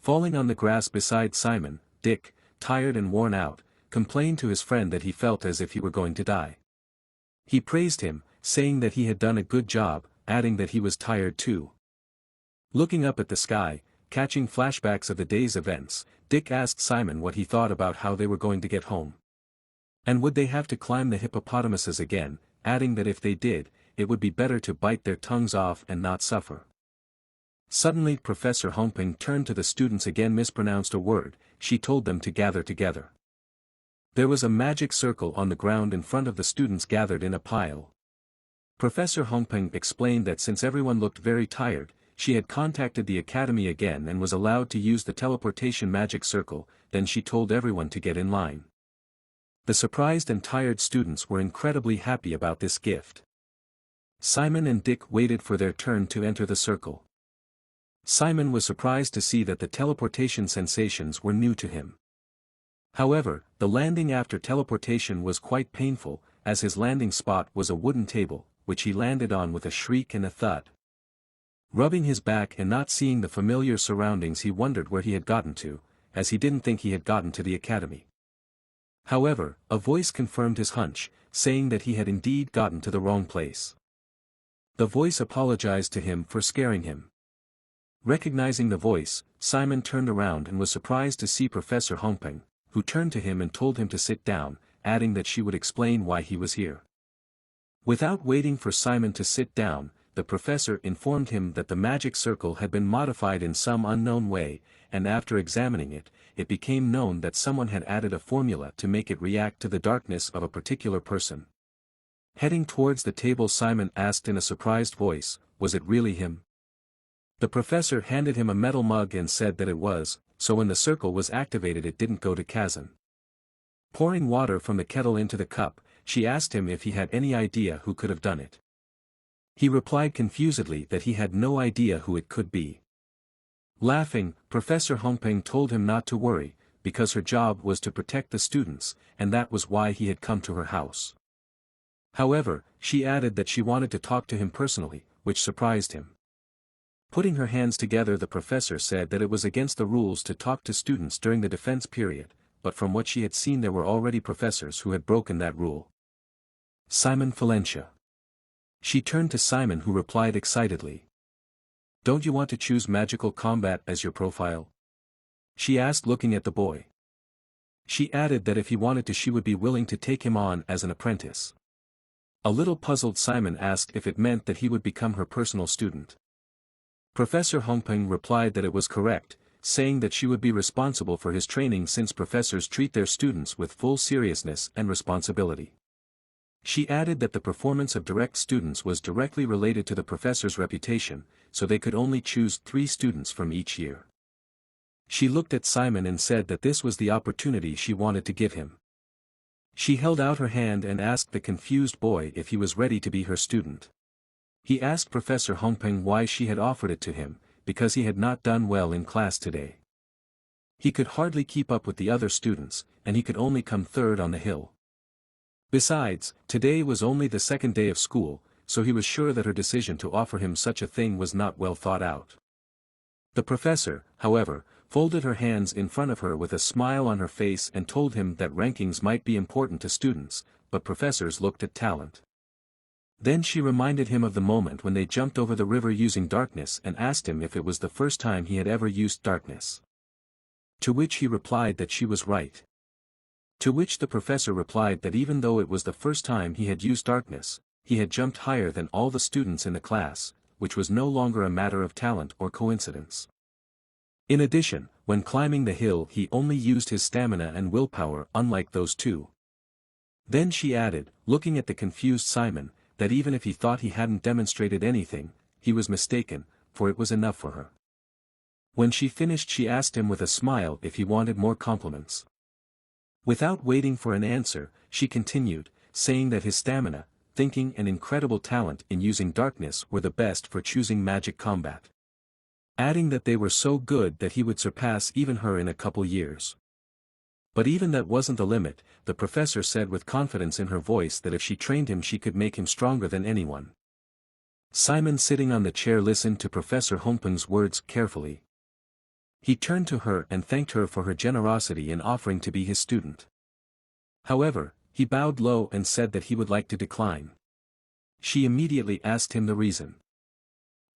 Falling on the grass beside Simon, Dick, tired and worn out, complained to his friend that he felt as if he were going to die. He praised him, saying that he had done a good job, adding that he was tired too. Looking up at the sky, catching flashbacks of the day's events, Dick asked Simon what he thought about how they were going to get home. And would they have to climb the hippopotamuses again, adding that if they did, it would be better to bite their tongues off and not suffer. Suddenly Professor Hongpeng turned to the students again, mispronounced a word. She told them to gather together. There was a magic circle on the ground in front of the students gathered in a pile. Professor Hongpeng explained that since everyone looked very tired, she had contacted the academy again and was allowed to use the teleportation magic circle. Then she told everyone to get in line. The surprised and tired students were incredibly happy about this gift. Simon and Dick waited for their turn to enter the circle. Simon was surprised to see that the teleportation sensations were new to him. However, the landing after teleportation was quite painful, as his landing spot was a wooden table, which he landed on with a shriek and a thud. Rubbing his back and not seeing the familiar surroundings, he wondered where he had gotten to, as he didn't think he had gotten to the academy. However, a voice confirmed his hunch, saying that he had indeed gotten to the wrong place. The voice apologized to him for scaring him. Recognizing the voice, Simon turned around and was surprised to see Professor Hongpeng, who turned to him and told him to sit down, adding that she would explain why he was here. Without waiting for Simon to sit down, the professor informed him that the magic circle had been modified in some unknown way, and after examining it, it became known that someone had added a formula to make it react to the darkness of a particular person. Heading towards the table, Simon asked in a surprised voice, was it really him? The professor handed him a metal mug and said that it was, so when the circle was activated it didn't go to Kizen. Pouring water from the kettle into the cup, she asked him if he had any idea who could have done it. He replied confusedly that he had no idea who it could be. Laughing, Professor Hongpeng told him not to worry, because her job was to protect the students, and that was why he had come to her house. However, she added that she wanted to talk to him personally, which surprised him. Putting her hands together, the professor said that it was against the rules to talk to students during the defense period, but from what she had seen there were already professors who had broken that rule. Simon Valencia. She turned to Simon, who replied excitedly. Don't you want to choose magical combat as your profile? She asked, looking at the boy. She added that if he wanted to she would be willing to take him on as an apprentice. A little puzzled, Simon asked if it meant that he would become her personal student. Professor Hongpeng replied that it was correct, saying that she would be responsible for his training since professors treat their students with full seriousness and responsibility. She added that the performance of direct students was directly related to the professor's reputation, so they could only choose 3 students from each year. She looked at Simon and said that this was the opportunity she wanted to give him. She held out her hand and asked the confused boy if he was ready to be her student. He asked Professor Hongping why she had offered it to him, because he had not done well in class today. He could hardly keep up with the other students, and he could only come third on the hill. Besides, today was only the second day of school, so he was sure that her decision to offer him such a thing was not well thought out. The professor, however, folded her hands in front of her with a smile on her face and told him that rankings might be important to students, but professors looked at talent. Then she reminded him of the moment when they jumped over the river using darkness and asked him if it was the first time he had ever used darkness. To which he replied that she was right. To which the professor replied that even though it was the first time he had used darkness, he had jumped higher than all the students in the class, which was no longer a matter of talent or coincidence. In addition, when climbing the hill he only used his stamina and willpower, unlike those two. Then she added, looking at the confused Simon, that even if he thought he hadn't demonstrated anything, he was mistaken, for it was enough for her. When she finished she asked him with a smile if he wanted more compliments. Without waiting for an answer, she continued, saying that his stamina, thinking and incredible talent in using darkness were the best for choosing magic combat. Adding that they were so good that he would surpass even her in a couple years. But even that wasn't the limit, the professor said with confidence in her voice that if she trained him she could make him stronger than anyone. Simon sitting on the chair listened to Professor Hongpeng's words carefully. He turned to her and thanked her for her generosity in offering to be his student. However, he bowed low and said that he would like to decline. She immediately asked him the reason.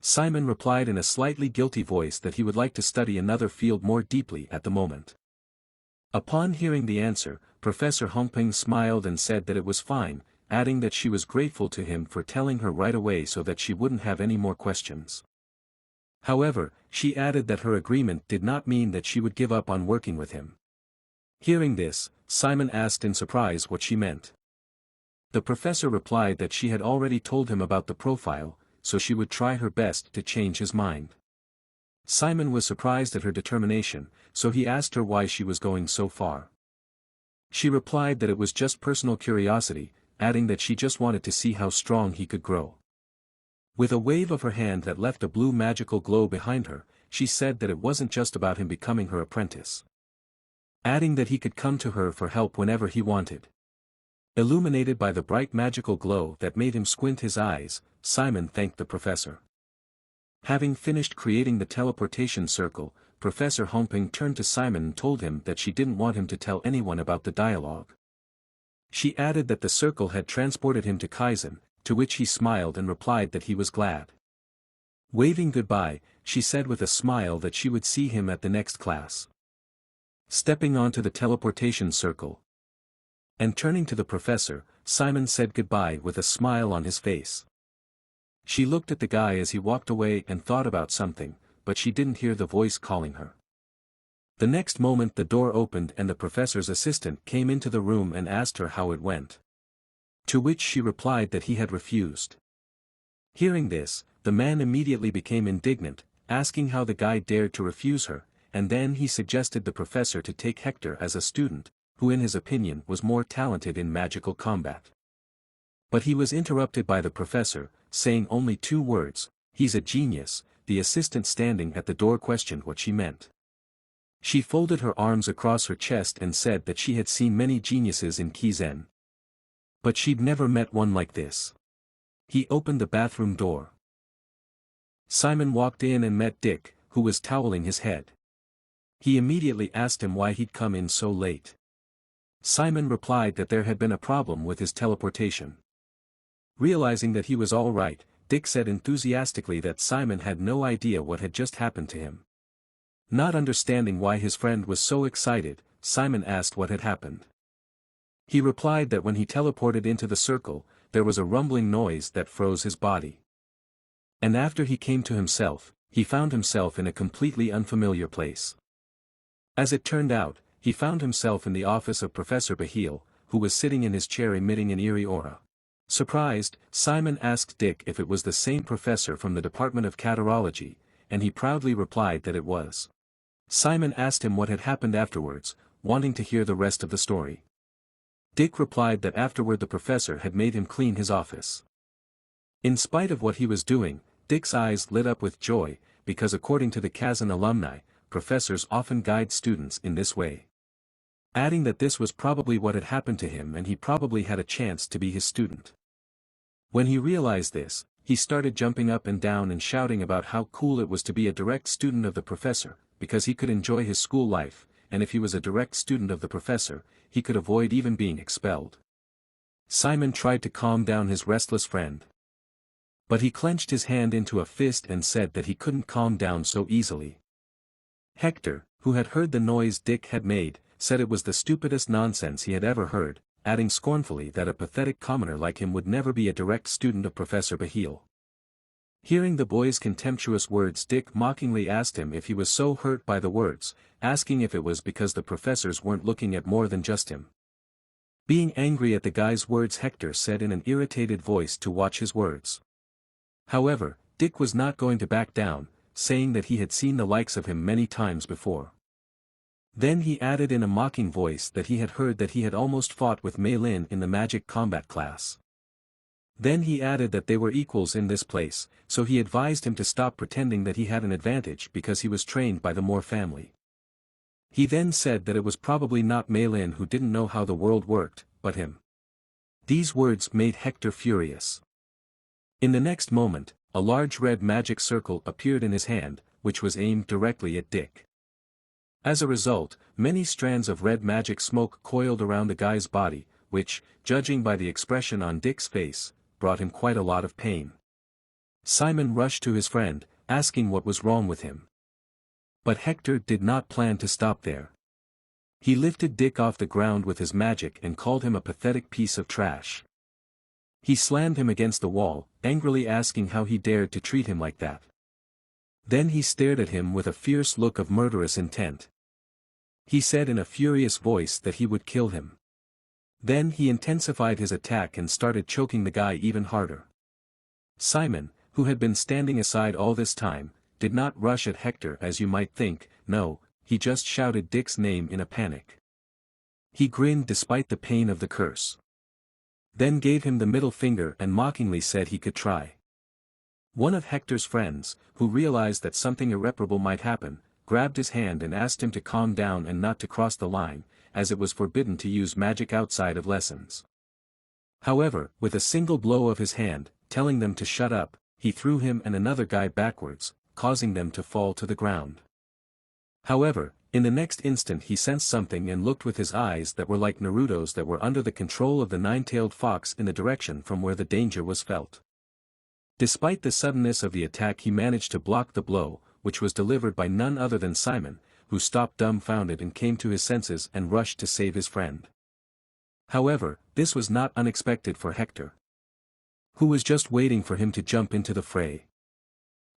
Simon replied in a slightly guilty voice that he would like to study another field more deeply at the moment. Upon hearing the answer, Professor Hongpeng smiled and said that it was fine, adding that she was grateful to him for telling her right away so that she wouldn't have any more questions. However, she added that her agreement did not mean that she would give up on working with him. Hearing this, Simon asked in surprise what she meant. The professor replied that she had already told him about the profile, so she would try her best to change his mind. Simon was surprised at her determination, so he asked her why she was going so far. She replied that it was just personal curiosity, adding that she just wanted to see how strong he could grow. With a wave of her hand that left a blue magical glow behind her, she said that it wasn't just about him becoming her apprentice. Adding that he could come to her for help whenever he wanted. Illuminated by the bright magical glow that made him squint his eyes, Simon thanked the professor. Having finished creating the teleportation circle, Professor Hongpeng turned to Simon and told him that she didn't want him to tell anyone about the dialogue. She added that the circle had transported him to Kizen, to which he smiled and replied that he was glad. Waving goodbye, she said with a smile that she would see him at the next class. Stepping onto the teleportation circle and turning to the professor, Simon said goodbye with a smile on his face. She looked at the guy as he walked away and thought about something, but she didn't hear the voice calling her. The next moment the door opened and the professor's assistant came into the room and asked her how it went. To which she replied that he had refused. Hearing this, the man immediately became indignant, asking how the guy dared to refuse her, and then he suggested the professor to take Hector as a student, who in his opinion was more talented in magical combat. But he was interrupted by the professor, saying only 2 words, "He's a genius." The assistant standing at the door questioned what she meant. She folded her arms across her chest and said that she had seen many geniuses in Kizen. But she'd never met one like this. He opened the bathroom door. Simon walked in and met Dick, who was toweling his head. He immediately asked him why he'd come in so late. Simon replied that there had been a problem with his teleportation. Realizing that he was all right, Dick said enthusiastically that Simon had no idea what had just happened to him. Not understanding why his friend was so excited, Simon asked what had happened. He replied that when he teleported into the circle, there was a rumbling noise that froze his body. And after he came to himself, he found himself in a completely unfamiliar place. As it turned out, he found himself in the office of Professor Bahil, who was sitting in his chair emitting an eerie aura. Surprised, Simon asked Dick if it was the same professor from the Department of Catarology, and he proudly replied that it was. Simon asked him what had happened afterwards, wanting to hear the rest of the story. Dick replied that afterward the professor had made him clean his office. In spite of what he was doing, Dick's eyes lit up with joy, because according to the Kizen alumni, professors often guide students in this way. Adding that this was probably what had happened to him and he probably had a chance to be his student. When he realized this, he started jumping up and down and shouting about how cool it was to be a direct student of the professor, because he could enjoy his school life, and if he was a direct student of the professor, he could avoid even being expelled. Simon tried to calm down his restless friend. But he clenched his hand into a fist and said that he couldn't calm down so easily. Hector, who had heard the noise Dick had made, said it was the stupidest nonsense he had ever heard, adding scornfully that a pathetic commoner like him would never be a direct student of Professor Bahil. Hearing the boy's contemptuous words, Dick mockingly asked him if he was so hurt by the words, asking if it was because the professors weren't looking at more than just him. Being angry at the guy's words, Hector said in an irritated voice to watch his words. However, Dick was not going to back down, saying that he had seen the likes of him many times before. Then he added in a mocking voice that he had heard that he had almost fought with Mei Lin in the magic combat class. Then he added that they were equals in this place, so he advised him to stop pretending that he had an advantage because he was trained by the Moore family. He then said that it was probably not Mei Lin who didn't know how the world worked, but him. These words made Hector furious. In the next moment, a large red magic circle appeared in his hand, which was aimed directly at Dick. As a result, many strands of red magic smoke coiled around the guy's body, which, judging by the expression on Dick's face, brought him quite a lot of pain. Simon rushed to his friend, asking what was wrong with him. But Hector did not plan to stop there. He lifted Dick off the ground with his magic and called him a pathetic piece of trash. He slammed him against the wall, angrily asking how he dared to treat him like that. Then he stared at him with a fierce look of murderous intent. He said in a furious voice that he would kill him. Then he intensified his attack and started choking the guy even harder. Simon, who had been standing aside all this time, did not rush at Hector as you might think. No, he just shouted Dick's name in a panic. He grinned despite the pain of the curse. Then gave him the middle finger and mockingly said he could try. One of Hector's friends, who realized that something irreparable might happen, grabbed his hand and asked him to calm down and not to cross the line, as it was forbidden to use magic outside of lessons. However, with a single blow of his hand, telling them to shut up, he threw him and another guy backwards, causing them to fall to the ground. However, in the next instant he sensed something and looked with his eyes that were like Naruto's that were under the control of the nine-tailed fox in the direction from where the danger was felt. Despite the suddenness of the attack, he managed to block the blow, which was delivered by none other than Simon, who stopped dumbfounded and came to his senses and rushed to save his friend. However, this was not unexpected for Hector, who was just waiting for him to jump into the fray.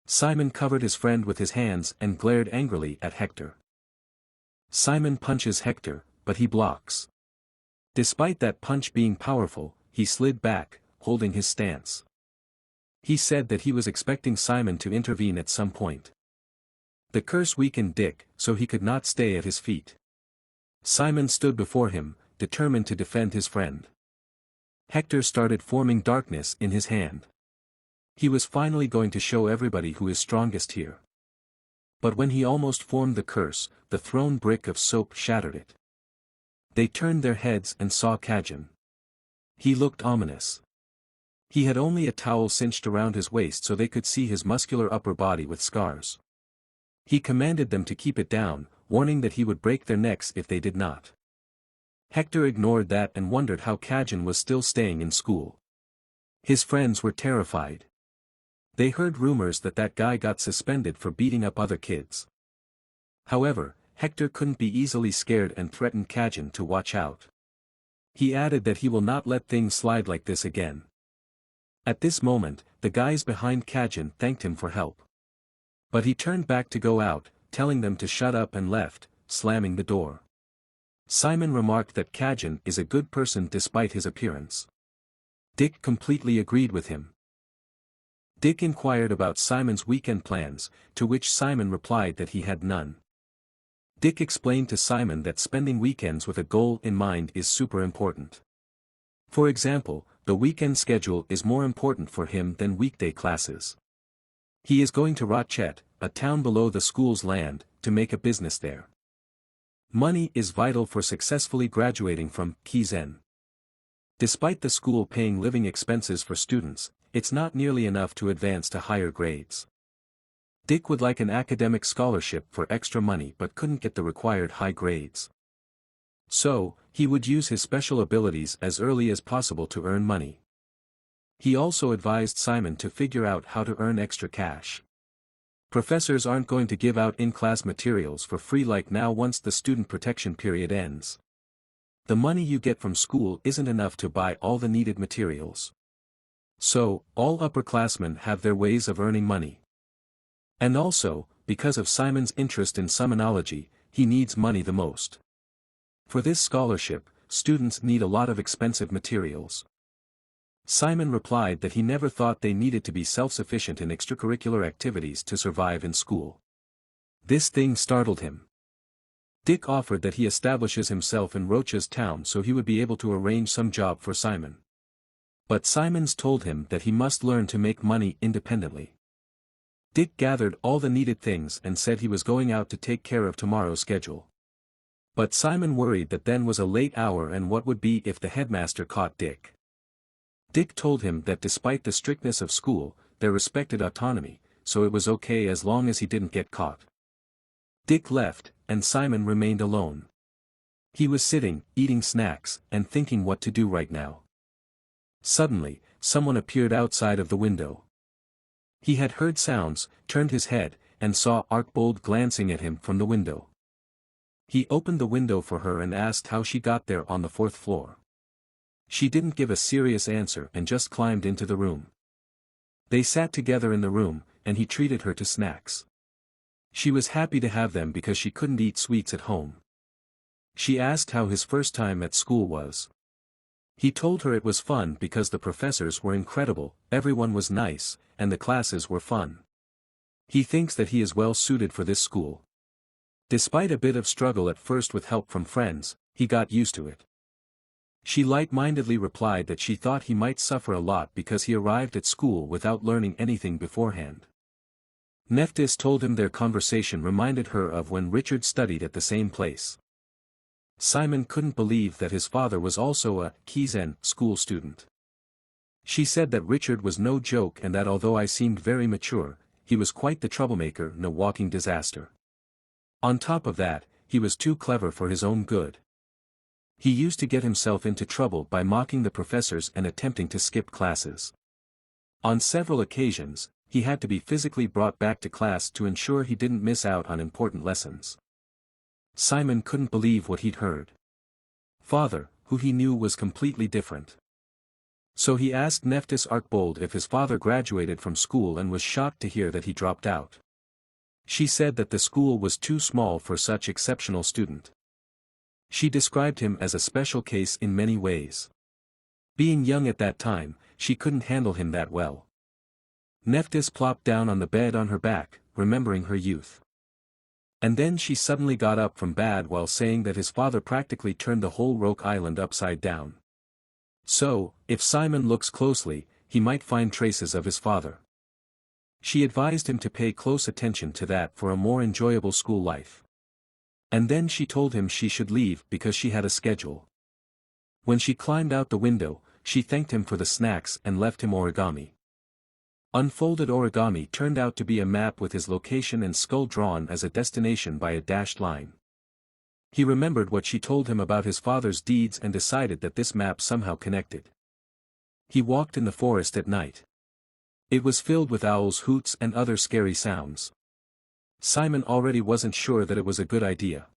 Simon covered his friend with his hands and glared angrily at Hector. Simon punches Hector, but he blocks. Despite that punch being powerful, he slid back, holding his stance. He said that he was expecting Simon to intervene at some point. The curse weakened Dick, so he could not stay at his feet. Simon stood before him, determined to defend his friend. Hector started forming darkness in his hand. He was finally going to show everybody who is strongest here. But when he almost formed the curse, the thrown brick of soap shattered it. They turned their heads and saw Kizen. He looked ominous. He had only a towel cinched around his waist so they could see his muscular upper body with scars. He commanded them to keep it down, warning that he would break their necks if they did not. Hector ignored that and wondered how Kizen was still staying in school. His friends were terrified. They heard rumors that that guy got suspended for beating up other kids. However, Hector couldn't be easily scared and threatened Kizen to watch out. He added that he will not let things slide like this again. At this moment, the guys behind Kizen thanked him for help. But he turned back to go out, telling them to shut up and left, slamming the door. Simon remarked that Kizen is a good person despite his appearance. Dick completely agreed with him. Dick inquired about Simon's weekend plans, to which Simon replied that he had none. Dick explained to Simon that spending weekends with a goal in mind is super important. For example, the weekend schedule is more important for him than weekday classes. He is going to Rachet, a town below the school's land, to make a business there. Money is vital for successfully graduating from Kizen. Despite the school paying living expenses for students, it's not nearly enough to advance to higher grades. Dick would like an academic scholarship for extra money but couldn't get the required high grades. So, he would use his special abilities as early as possible to earn money. He also advised Simon to figure out how to earn extra cash. Professors aren't going to give out in-class materials for free like now once the student protection period ends. The money you get from school isn't enough to buy all the needed materials. So, all upperclassmen have their ways of earning money. And also, because of Simon's interest in summonology, he needs money the most. For this scholarship, students need a lot of expensive materials. Simon replied that he never thought they needed to be self-sufficient in extracurricular activities to survive in school. This thing startled him. Dick offered that he establishes himself in Rocha's town so he would be able to arrange some job for Simon. But Simons told him that he must learn to make money independently. Dick gathered all the needed things and said he was going out to take care of tomorrow's schedule. But Simon worried that then was a late hour and what would be if the headmaster caught Dick. Dick told him that despite the strictness of school, they respected autonomy, so it was okay as long as he didn't get caught. Dick left, and Simon remained alone. He was sitting, eating snacks, and thinking what to do right now. Suddenly, someone appeared outside of the window. He had heard sounds, turned his head, and saw Archbold glancing at him from the window. He opened the window for her and asked how she got there on the 4th floor. She didn't give a serious answer and just climbed into the room. They sat together in the room, and he treated her to snacks. She was happy to have them because she couldn't eat sweets at home. She asked how his first time at school was. He told her it was fun because the professors were incredible, everyone was nice, and the classes were fun. He thinks that he is well suited for this school. Despite a bit of struggle at first with help from friends, he got used to it. She light-mindedly replied that she thought he might suffer a lot because he arrived at school without learning anything beforehand. Nephthys told him their conversation reminded her of when Richard studied at the same place. Simon couldn't believe that his father was also a Kizen school student. She said that Richard was no joke and that although I seemed very mature, he was quite the troublemaker and a walking disaster. On top of that, he was too clever for his own good. He used to get himself into trouble by mocking the professors and attempting to skip classes. On several occasions, he had to be physically brought back to class to ensure he didn't miss out on important lessons. Simon couldn't believe what he'd heard. Father, who he knew was completely different. So he asked Nephthys Archbold if his father graduated from school and was shocked to hear that he dropped out. She said that the school was too small for such exceptional student. She described him as a special case in many ways. Being young at that time, she couldn't handle him that well. Nephthys plopped down on the bed on her back, remembering her youth. And then she suddenly got up from bed while saying that his father practically turned the whole Roke Island upside down. So, if Simon looks closely, he might find traces of his father. She advised him to pay close attention to that for a more enjoyable school life. And then she told him she should leave because she had a schedule. When she climbed out the window, she thanked him for the snacks and left him origami. Unfolded origami turned out to be a map with his location and skull drawn as a destination by a dashed line. He remembered what she told him about his father's deeds and decided that this map somehow connected. He walked in the forest at night. It was filled with owls' hoots and other scary sounds. Simon already wasn't sure that it was a good idea.